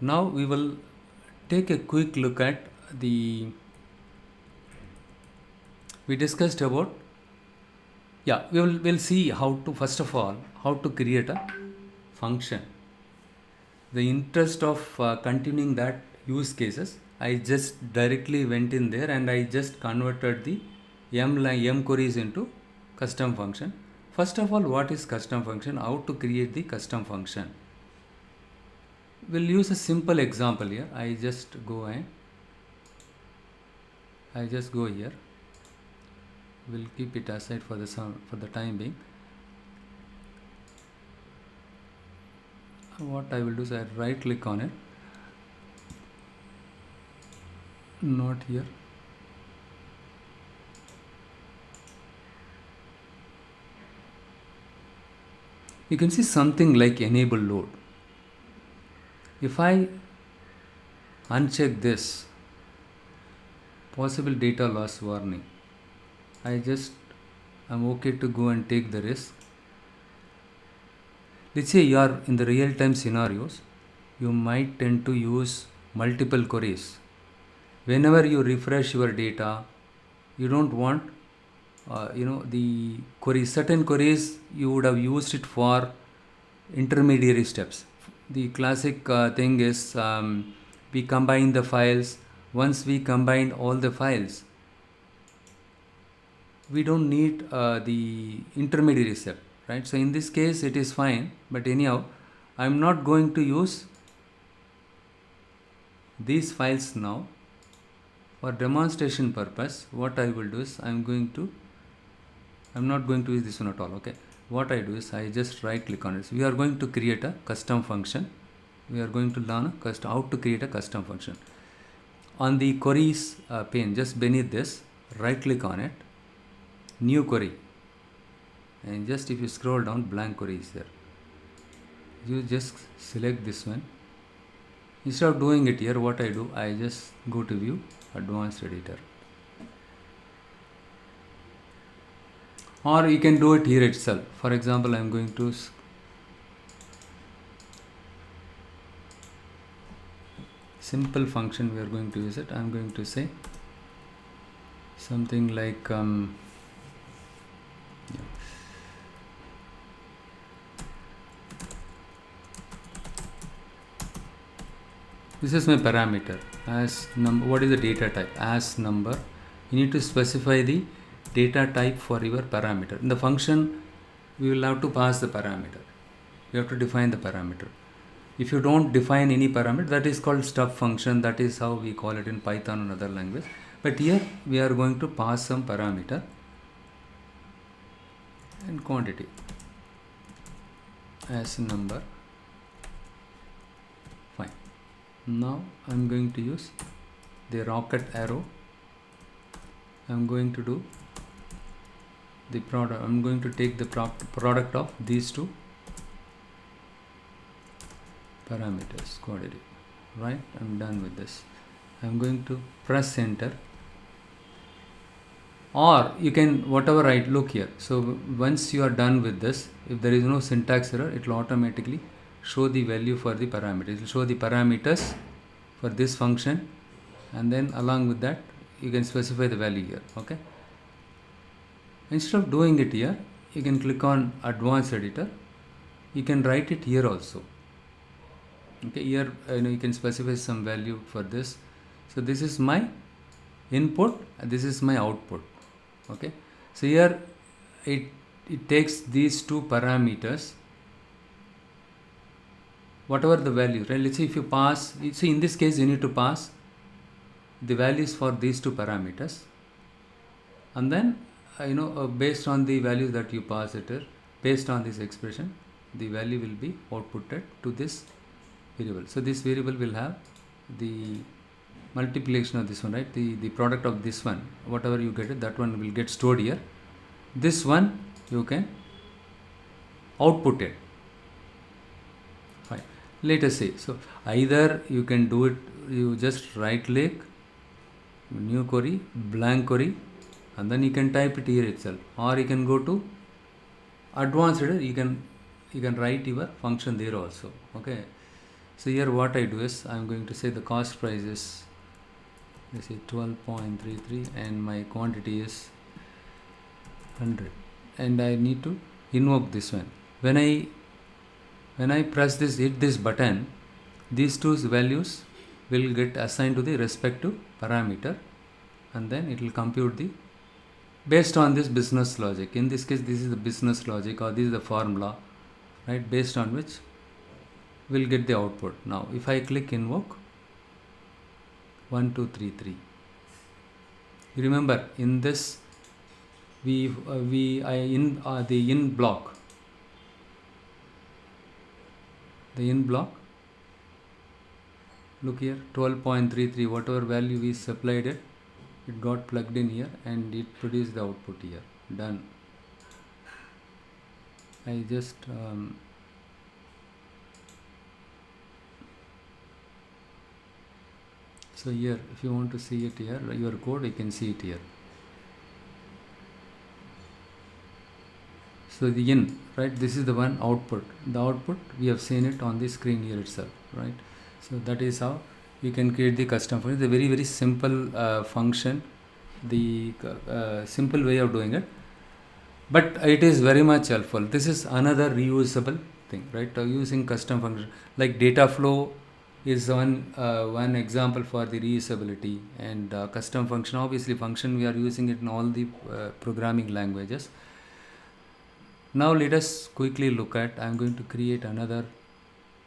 Now we will take a quick look at we discussed about, we'll see how to, first of all, how to create a function. The interest of continuing that use cases, I just directly went in there and I just converted the m queries into custom function. First of all, what is custom function? How to create the custom function? We'll use a simple example here. I just go here. We'll keep it aside for the time being. What I will do is I right click on it. Not here. You can see something like enable load. If I uncheck this possible data loss warning, I'm okay to go and take the risk. Let's say you are in the real-time scenarios, you might tend to use multiple queries. Whenever you refresh your data, you don't want the queries, certain queries you would have used it for intermediary steps. The classic thing is we combine the files. Once we combine all the files, we don't need the intermediary step, right? So in this case it is fine, but anyhow I'm not going to use these files now. For demonstration purpose, what I will do is I'm not going to use this one at all. Okay, what I do is I just right click on it. We are going to create a custom function. We are going to learn how to create a custom function. On the queries pane, just beneath this, right click on it, new query, and just if you scroll down, blank query is there. You just select this one. Instead of doing it here, what I do, I just go to view, advanced editor, or you can do it here itself. For example, I'm going to simple function, we are going to use it. I'm going to say something like this is my parameter as number. What is the data type? As number. You need to specify the data type for your parameter. In the function, we will have to pass the parameter. You have to define the parameter. If you don't define any parameter, that is called stub function. That is how we call it in Python and other language. But here we are going to pass some parameter and quantity as number. Fine. Now I'm going to use the rocket arrow. I'm going to do the product. I'm going to take the product of these two parameters, quantity. Right, I'm done with this. I'm going to press enter, or you can whatever I look here. So once you are done with this, if there is no syntax error, it will automatically show the value for the parameters. It will show the parameters for this function, and then along with that you can specify the value here. Okay, instead of doing it here, you can click on advanced editor. You can write it here also. Okay, here you can specify some value for this. So this is my input and this is my output. Okay, so here it takes these two parameters, whatever the value, right? Let's say if you pass, see in this case you need to pass the values for these two parameters, and then based on the values that you pass it here, based on this expression, the value will be outputted to this variable. So this variable will have the multiplication of this one, right? The product of this one, whatever you get it, that one will get stored here. This one you can output it. Fine. Let us say, so either you can do it, you just right click, new query, blank query, and then you can type it here itself, or you can go to advanced editor. You can write your function there also. Okay, So here what I do is I'm going to say the cost price is, let's say 12.33 and my quantity is 100, and I need to invoke this one. When I press this, hit this button, these two values will get assigned to the respective parameter, and then it will compute the based on this business logic. In this case, this is the business logic, or this is the formula, right, based on which we'll get the output. Now if I click invoke 1233, you remember in this the in block, look here, 12.33, whatever value we supplied it got plugged in here and it produced the output here. Done. I just so here, if you want to see it here, your code, you can see it here. So the in, right, this is the one output. The output, we have seen it on the screen here itself, right? So that is how you can create the custom function. It's a very, very simple function, the simple way of doing it, but it is very much helpful. This is another reusable thing, right? Using custom function like data flow is one example for the reusability, and custom function, obviously function we are using it in all the programming languages. Now let us quickly look at, I'm going to create another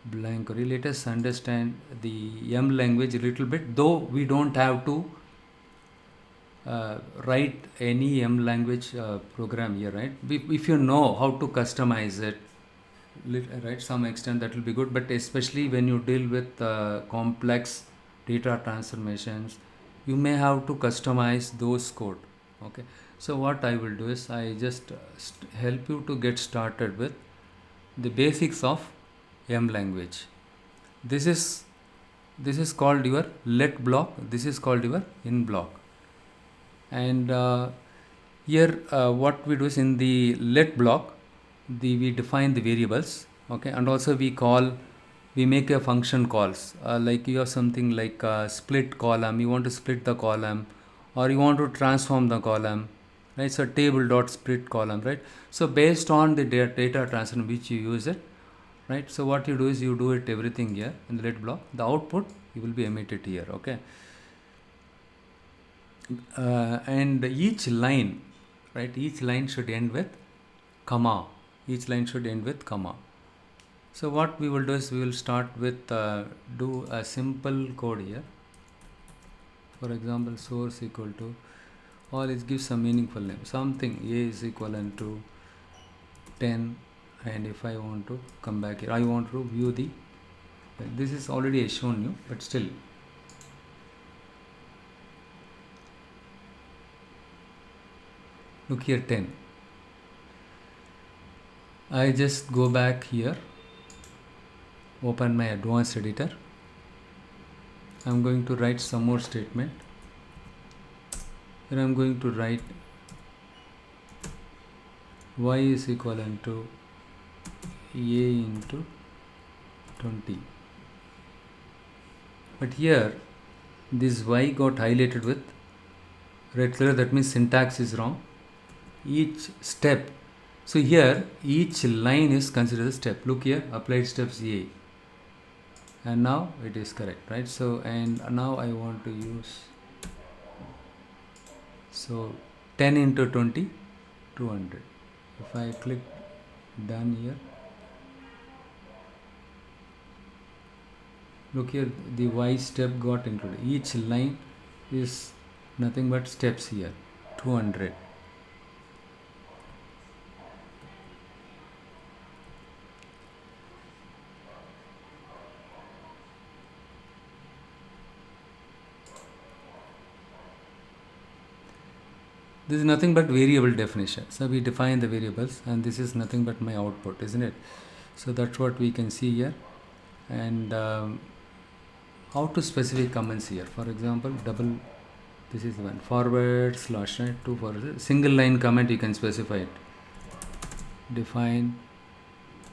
blank query. Let us understand the M language a little bit, though we don't have to write any M language program here, right? If you know how to customize it, right, some extent, that will be good, but especially when you deal with complex data transformations, you may have to customize those code. Okay, so what I will do is I just help you to get started with the basics of M language. This is called your let block, this is called your in block, and here what we do is in the let block, we define the variables, okay, and also we make a function calls, like you have something like split column, you want to split the column, or you want to transform the column, right? So table dot split column, right? So based on the data transform which you use it, right? So what you do is you do it everything here in the let block, the output you will be emitted here, okay? And each line, right, each line should end with comma, each line should end with comma. So what we will do is we will start with do a simple code here. For example, source equal to, or it gives some meaningful name, something a is equivalent to 10, and if I want to come back here, I want to view the, this is already shown you, but still, look here, 10. I just go back here, open my advanced editor. I'm going to write some more statement. Here I'm going to write y is equivalent to a into 20. But here this y got highlighted with red color, that means syntax is wrong. Each step, so here each line is considered a step. Look here, applied steps a, and now it is correct, right? So, and now I want to use, so 10 into 20, 200. If I click done here, look here, the y step got included. Each line is nothing but steps here, 200. This is nothing but variable definition. So we define the variables, and this is nothing but my output, isn't it? So that's what we can see here. And how to specify comments here. For example, double, this is one forward slash, right, two forward, single line comment, you can specify it. Define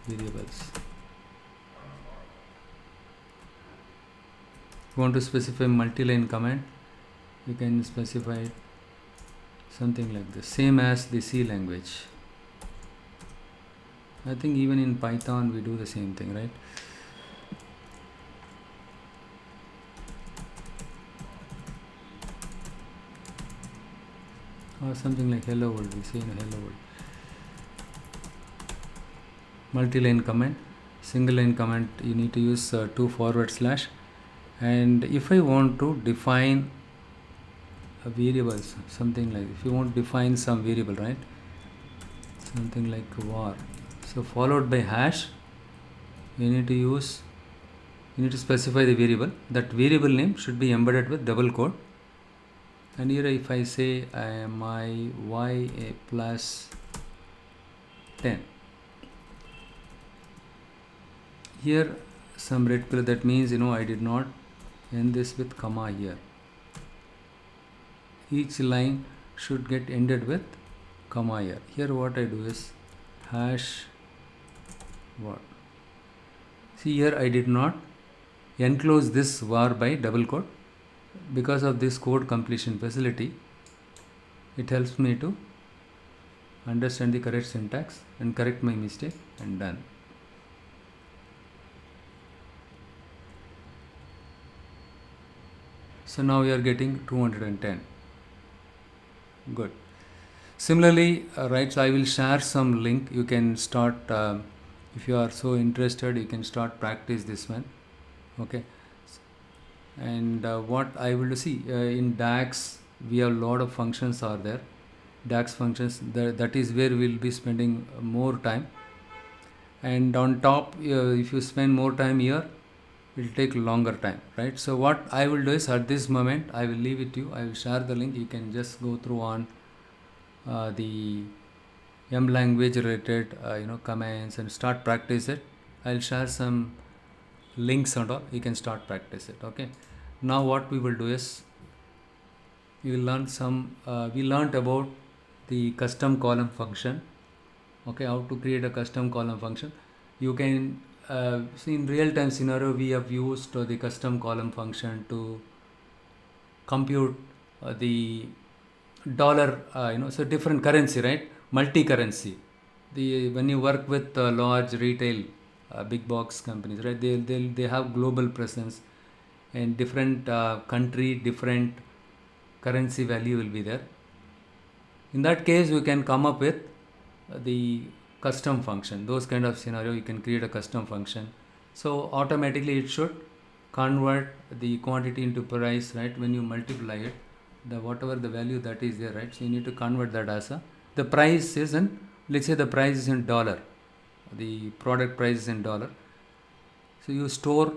variables. you want to specify multi-line comment, you can specify it something like this, same as the C language. I think even in Python we do the same thing, right? Or something like hello world, we say in hello world. Multi-line comment, single line comment, you need to use 2 / and if I want to define a variables, something like, if you want to define some variable, right, something like var, so followed by hash, you need to specify the variable. That variable name should be embedded with double quote. And here if I say my y a plus 10, here some red color, that means I did not end this with comma here. Each line should get ended with comma here. Here what I do is hash var. See, here I did not enclose this var by double quote. Because of this code completion facility, it helps me to understand the correct syntax and correct my mistake, and done. So now we are getting 210. Good. Similarly, right, so I will share some link. You can start, if you are so interested, you can start practice this one. Okay. And what I will see in DAX, we have a lot of functions are there. DAX functions, that is where we will be spending more time. And on top, if you spend more time here, it will take longer time, right? So what I will do is, at this moment, I will leave it to you. I will share the link. You can just go through on the M language related commands and start practice it. I'll share some links and all. You can start practice it. Okay. Now what we will do is, we will learn some. We learnt about the custom column function. Okay, how to create a custom column function. You can see in real time scenario, we have used the custom column function to compute the dollar. So different currency, right? Multi-currency. When you work with large retail big box companies, right? They have global presence. And different country, different currency value will be there. In that case, you can come up with the custom function. Those kind of scenario, you can create a custom function. So automatically it should convert the quantity into price, right? When you multiply it, whatever the value that is there, right? So you need to convert that as the price is in, let's say the price is in dollar, the product price is in dollar. So you store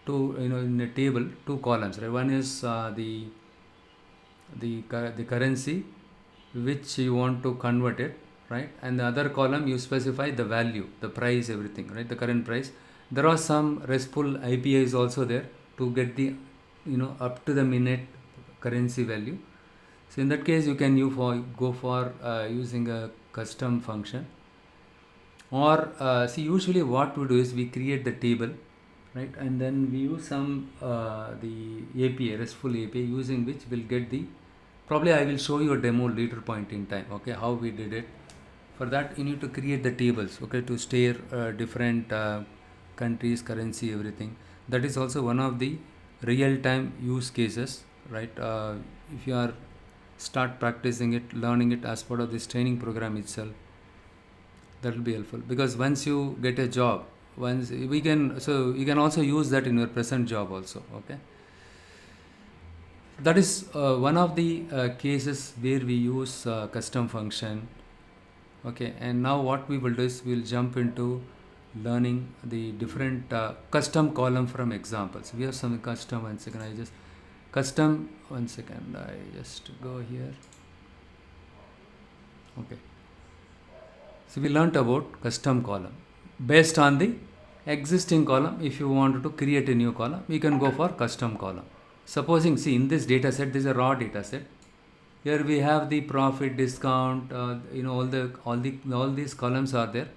in a table 2 columns, right? One is the currency which you want to convert it, right? And the other column you specify the value, the price, everything, right? The current price. There are some RESTful APIs also there to get the up to the minute currency value. So in that case, you can go for using a custom function. Or see, usually what we do is we create the table, right? And then we use some the API, RESTful API, using which we'll get probably I will show you a demo later point in time, okay, how we did it. For that, you need to create the tables, okay, to stare different countries, currency, everything. That is also one of the real-time use cases, right? If you are start practicing it, learning it as part of this training program itself, that will be helpful. Because once you get a job, you can also use that in your present job also, okay. That is one of the cases where we use custom function, okay. And now what we will do is we will jump into learning the different custom column from examples. We have some custom. One second, I just go here, okay. So we learnt about custom column. Based on the existing column, if you want to create a new column, we can go for custom column. Supposing, see, in this data set, this is a raw data set. Here we have the profit, discount, all these columns are there.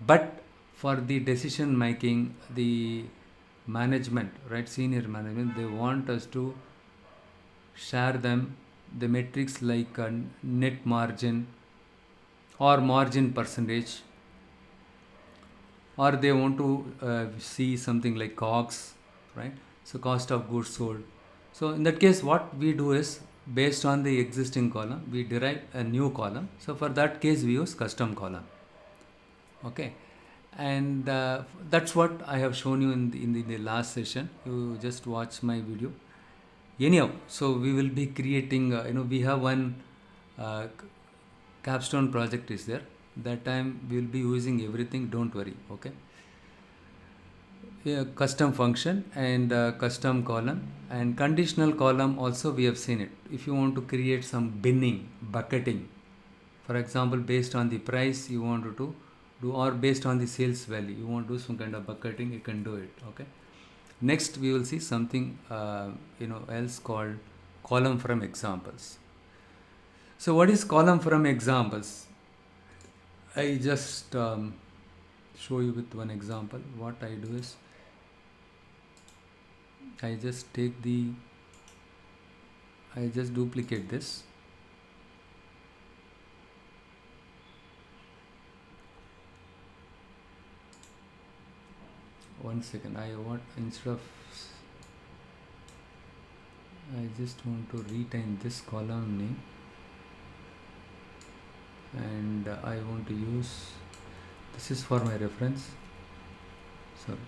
But for the decision making, the management, right, senior management, they want us to share them the metrics like net margin or margin percentage, or they want to see something like COGS, right? So cost of goods sold. So in that case, what we do is, based on the existing column, we derive a new column. So for that case, we use custom column. Okay, and that's what I have shown you in the last session. You just watch my video. Anyhow, so we will be creating. We have one capstone project is there. That time we will be using everything. Don't worry. Okay. Custom function and custom column and conditional column also we have seen it. If you want to create some binning, bucketing, for example, based on the price you want to do, or based on the sales value you want to do some kind of bucketing, you can do it. Okay. Next we will see something else called column from examples. So what is column from examples? I just show you with one example. What I do is, I just duplicate this. One second, I just want to retain this column name, and I want to use, this is for my reference. Sorry.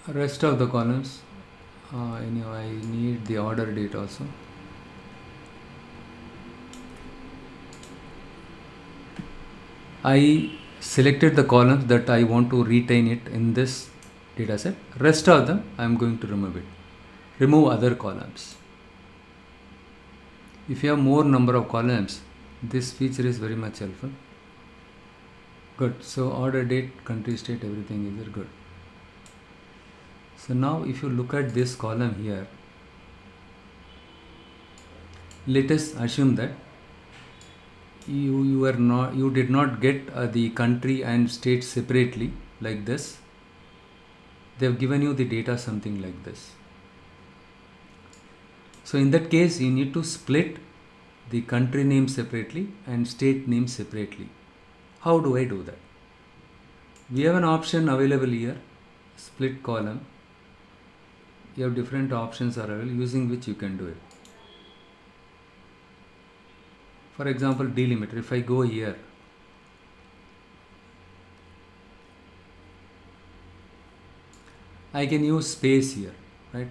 Rest of the columns, I need the order date also. I selected the columns that I want to retain it in this data set. Rest of them I am going to remove it. Remove other columns. If you have more number of columns, this feature is very much helpful. Good. So order date, country, state, everything is there. Good. So now if you look at this column here, let us assume that you did not get the country and state separately like this. They have given you the data something like this. So in that case you need to split the country name separately and state name separately. How do I do that? We have an option available here, split column. You have different options are available using which you can do it. For example, delimiter. If I go here, I can use space here, right?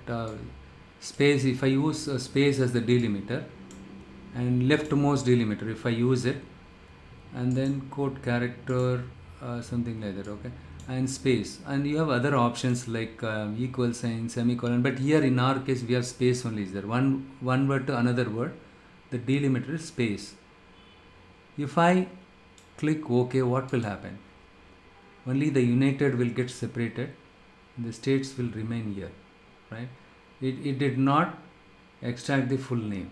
Space, if I use space as the delimiter, and leftmost delimiter, if I use it, and then quote character, something like that, okay, and space, and you have other options like equal sign, semicolon, but here in our case we have space only is there. One word to another word, the delimiter is space. If I click OK, what will happen? Only the United will get separated, the states will remain here, right? It did not extract the full name.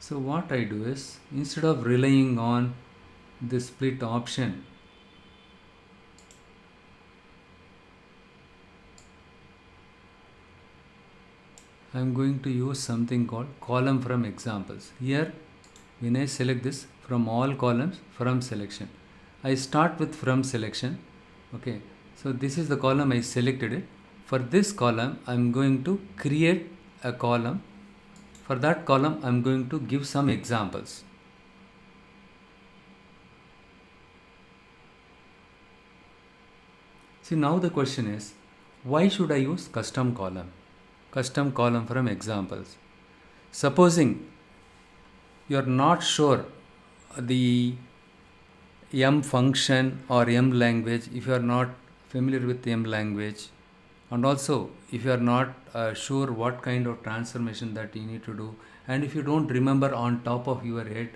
So what I do is, instead of relying on the split option, I am going to use something called column from examples. Here, when I select this, from all columns, from selection. I start with from selection. Okay, so this is the column I selected it. For this column, I am going to create a column. For that column, I am going to give some examples. See, now the question is, why should I use custom column? Custom column from examples. Supposing you are not sure the M function or M language, if you are not familiar with M language, and also if you are not sure what kind of transformation that you need to do, and if you don't remember on top of your head,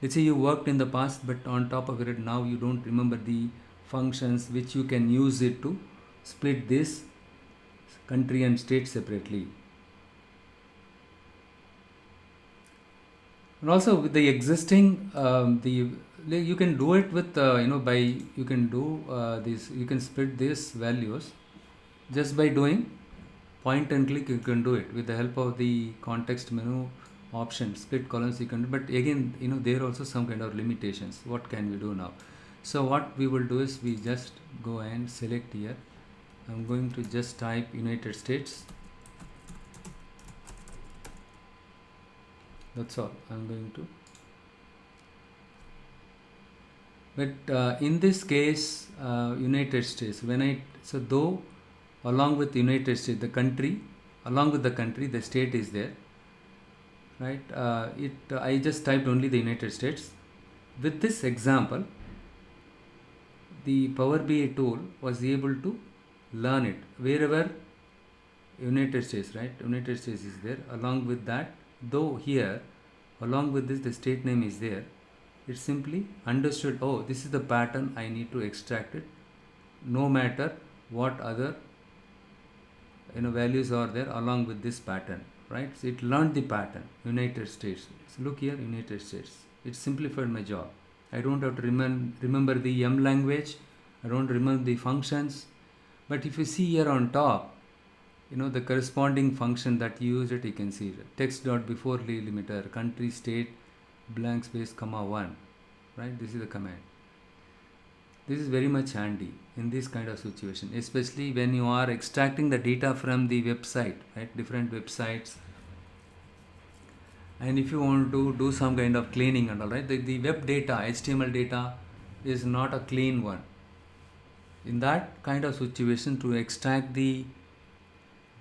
let's say you worked in the past but on top of your head now you don't remember the functions which you can use it to split this country and state separately. And also with the existing you can do it with by you can do this, you can split these values just by doing point and click. You can do it with the help of the context menu option, split columns you can do, but again there are also some kind of limitations. What can we do now? So what we will do is we just go and select here. I'm going to just type United States. That's all I'm going to. But in this case, United States, though along with United States, the country, along with the country, the state is there, right? I just typed only the United States. With this example, the Power BI tool was able to learn it wherever United States, right? United States is there. Along with that, though here, along with this, the state name is there. It simply understood, oh, this is the pattern, I need to extract it, no matter what other values are there along with this pattern, right? So it learned the pattern, United States. So look here, United States. It simplified my job. I don't have to remember the M language. I don't remember the functions. But if you see here on top, the corresponding function that you use it, you can see it. Text dot before limiter, country, state, blank space, comma 1, right? This is the command. This is very much handy in this kind of situation, especially when you are extracting the data from the website, right? Different websites. And if you want to do some kind of cleaning and all, right? The web data, HTML data is not a clean one. In that kind of situation, to extract the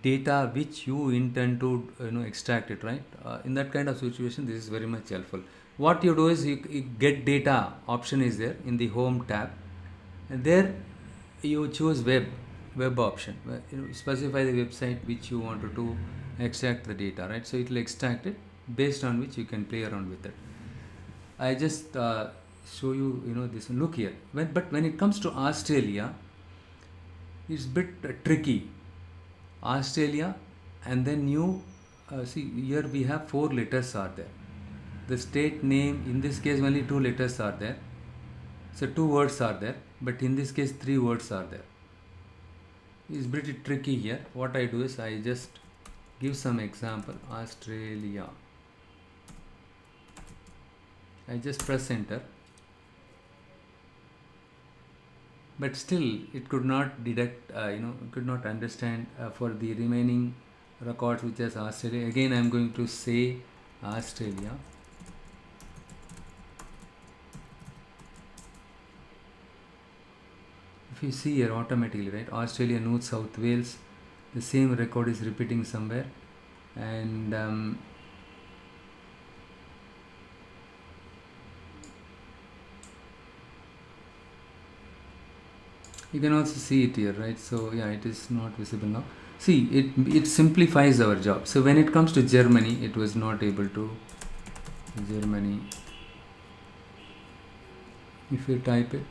data which you intend to extract it, right? In that kind of situation, this is very much helpful. What you do is you get data option is there in the home tab, and there you choose web option. Specify the website which you want to extract the data, right? So it will extract it, based on which you can play around with it. I just show you this one. Look here. But when it comes to Australia, it's a bit tricky. Australia, and then you see here we have 4 letters are there. The state name, in this case only 2 letters are there. So 2 words are there, but in this case 3 words are there. It's pretty tricky here. What I do is I just give some example. Australia. I just press enter. But still it could not detect, could not understand for the remaining records which is Australia. Again I am going to say Australia. If you see here automatically, right, Australia, New South Wales, the same record is repeating somewhere, and you can also see it here, right? So yeah, it is not visible now. See, it simplifies our job. So when it comes to Germany, it was not able to. Germany, if you type it,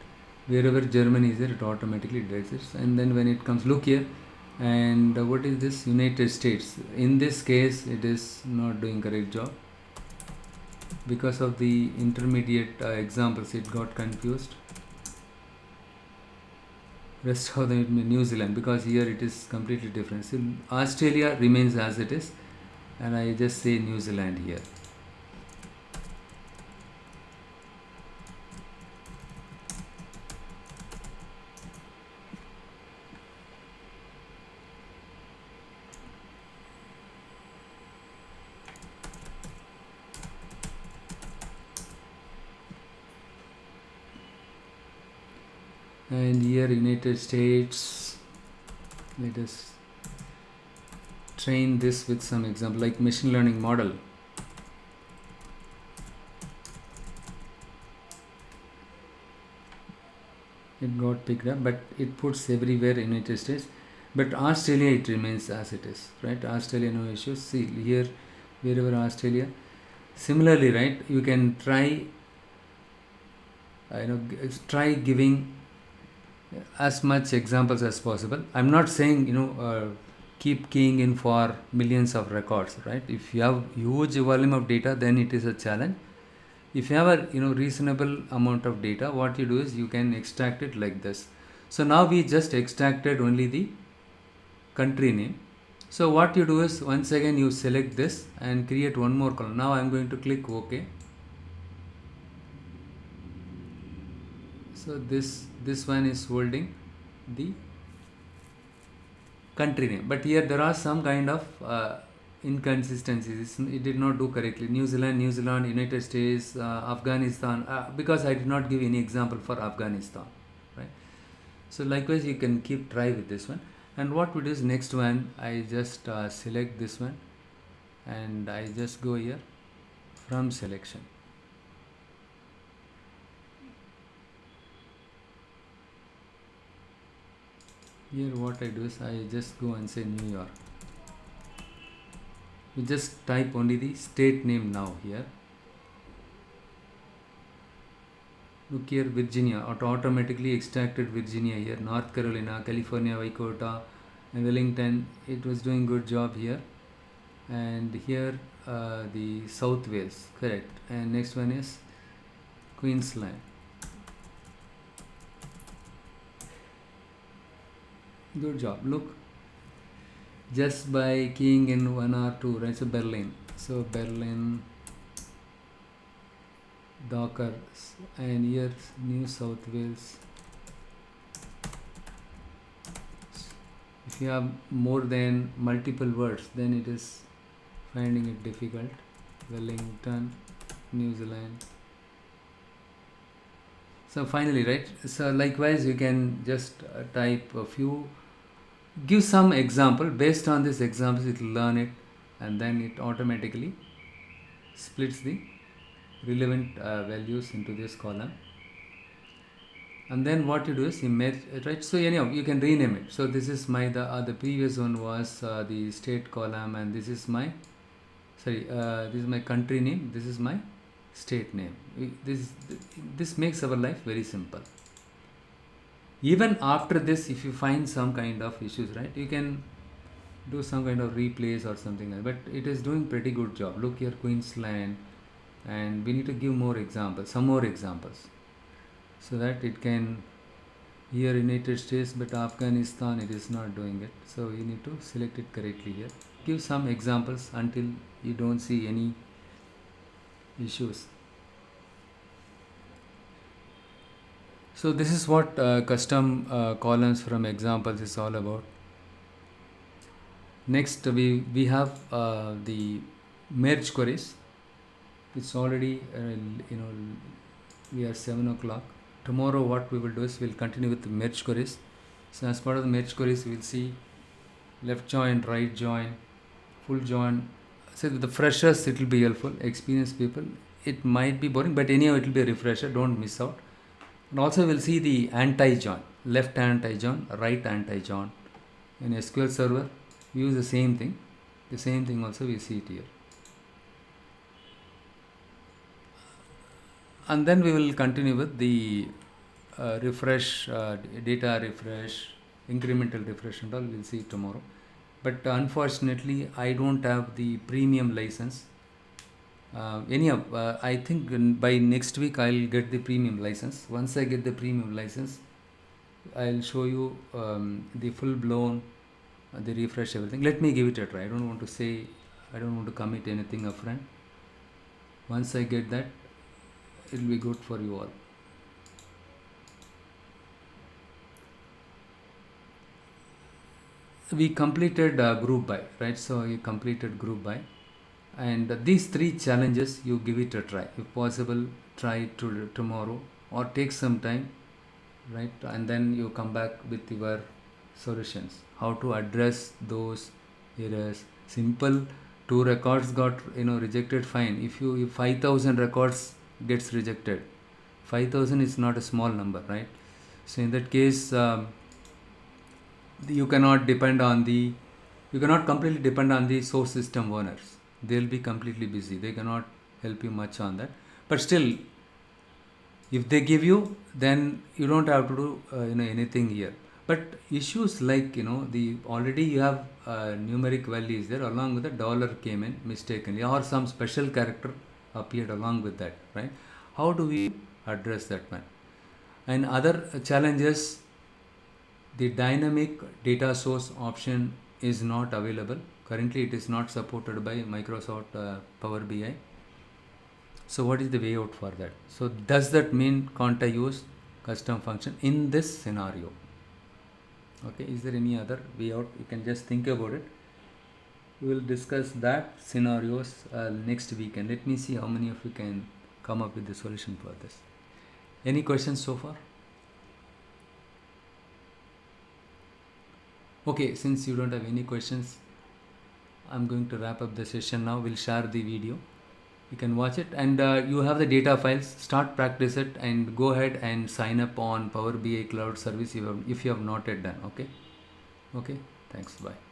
wherever Germany is there, it automatically does it. And then when it comes, look here, and what is this? United States. In this case, it is not doing correct job because of the intermediate examples. It got confused. Rest of the New Zealand, because here it is completely different. So Australia remains as it is, and I just say New Zealand here. And here United States, let us train this with some example like machine learning model. It got picked up, but it puts everywhere United States, but Australia it remains as it is, right? Australia, no issues. See here, wherever Australia. Similarly, right, you can try try giving as much examples as possible. I'm not saying keep keying in for millions of records, right? If you have huge volume of data, then it is a challenge. If you have a reasonable amount of data, what you do is you can extract it like this. So now we just extracted only the country name. So what you do is, once again you select this and create one more column. Now I am going to click OK. So this one is holding the country name, but here there are some kind of inconsistencies. It did not do correctly. New Zealand, United States, Afghanistan, because I did not give any example for Afghanistan, right? So likewise you can keep try with this one. And what we do is, next one I just select this one and I just go here from selection. Here what I do is I just go and say New York. We just type only the state name now here. Look here, Virginia, automatically extracted Virginia here. North Carolina, California, Waikota, and Wellington. It was doing good job here. And here the South Wales, correct. And next one is Queensland. Good job. Look, just by keying in 1 or 2, right? So Berlin. So Berlin, Docker, and here New South Wales. If you have more than multiple words, then it is finding it difficult. Wellington, New Zealand. So finally, right? So likewise, you can just type a few, give some example. Based on this examples, it will learn it, and then it automatically splits the relevant values into this column. And then what you do is you merge, right? So anyhow, you can rename it. So this is my the previous one was the state column, and this is my this is my country name. This is my state name. This makes our life very simple. Even after this, if you find some kind of issues, right, you can do some kind of replace or something like that. But it is doing pretty good job. Look here, Queensland, and we need to give more examples, some more examples, so that it can, here United States, but Afghanistan it is not doing it. So you need to select it correctly here. Give some examples until you don't see any issues. So this is what custom columns from examples is all about. Next we have the merge queries. It's already we are 7 o'clock. Tomorrow what we will do is we'll continue with the merge queries. So as part of the merge queries, we'll see left join, right join, full join. So with the freshers it will be helpful. Experienced people it might be boring, but anyhow it will be a refresher, don't miss out. And also we'll see the anti-join, left anti-join, right anti-join. In SQL Server we use the same thing. The same thing also we see it here. And then we will continue with the refresh, data refresh, incremental refresh and all. We'll see it tomorrow. But unfortunately I don't have the premium license. Anyhow, I think by next week I'll get the premium license. Once I get the premium license, I'll show you the full blown, the refresh, everything. Let me give it a try. I don't want to commit anything upfront. Once I get that, it will be good for you all. We completed group by, right? So you completed group by, and these 3 challenges you give it a try. If possible, try to tomorrow or take some time, right? And then you come back with your solutions, how to address those errors. Simple, 2 records got rejected, fine. If 5,000 records gets rejected, 5,000 is not a small number, right? So in that case, you cannot completely depend on the source system owners. They'll be completely busy. They cannot help you much on that. But still, if they give you, then you don't have to do anything here. But issues like, the already you have numeric values there, along with the dollar came in mistakenly, or some special character appeared along with that, right? How do we address that one? And other challenges, the dynamic data source option is not available. Currently it is not supported by Microsoft Power BI. So what is the way out for that? So does that mean can't I use custom function in this scenario? Okay, is there any other way out? You can just think about it. We will discuss that scenarios next weekend. Let me see how many of you can come up with the solution for this. Any questions so far? Okay, since you don't have any questions, I'm going to wrap up the session now. We'll share the video. You can watch it, and you have the data files. Start practice it and go ahead and sign up on Power BI Cloud Service if you have not yet done. Okay, thanks, bye.